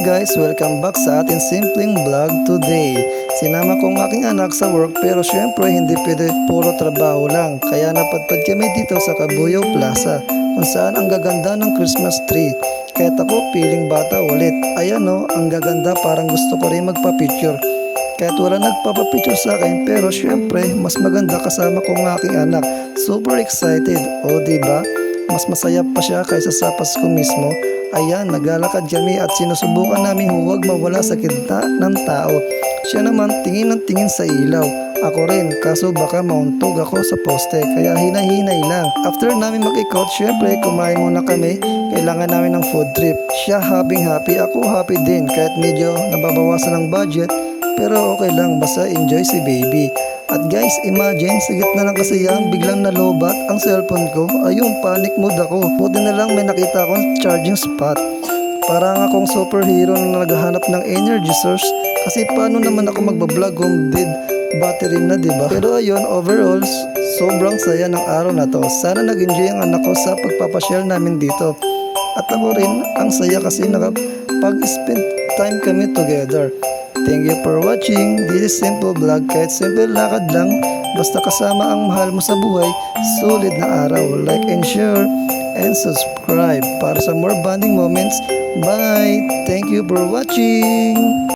guys, welcome back sa ating simpleng vlog today. Sinama ko ang aking anak sa work pero syempre hindi pwede puro trabaho lang. Kaya napadpad kami dito sa Cabuyao Plaza kung saan ang gaganda ng Christmas tree. Kahit ako feeling bata ulit. Ayan o, ang gaganda, parang gusto ko rin magpa-picture. Kahit wala nagpapapicture sa akin pero syempre mas maganda kasama ko ang aking anak. Super excited, o diba? Mas masaya pa siya kaysa sa Pasko mismo. Ayan, naglalakad kami at sinusubukan namin huwag mawala sa gitna ng tao. Siya naman tingin ng tingin sa ilaw. Ako rin, kaso baka mauntog ako sa poste, kaya hinay-hinay lang. After namin mag-ikot, syempre kumain muna kami. Kailangan namin ng food trip. Siya happy, ako happy din kahit medyo nababawasan ng budget. Pero okay lang, basta enjoy si baby. At guys, imagine, sa gitna ng kasiyahan, biglang nalobat ang cellphone ko. Ayun, panic mode ako. Buti na lang may nakita akong charging spot. Parang akong superhero na naghahanap ng energy source. Kasi paano naman ako magbablog kung dead battery na, diba? Pero ayun, overall, sobrang saya ng araw na to. Sana nag-enjoy ang anak ko sa pagpapasyal namin dito. At ako rin, ang saya kasi nakapag-spend time kami together. Thank you for watching. This is simple vlog. Kahit simple lakad lang, basta kasama ang mahal mo sa buhay, solid na araw. Like and share and subscribe para sa more bonding moments. Bye! Thank you for watching.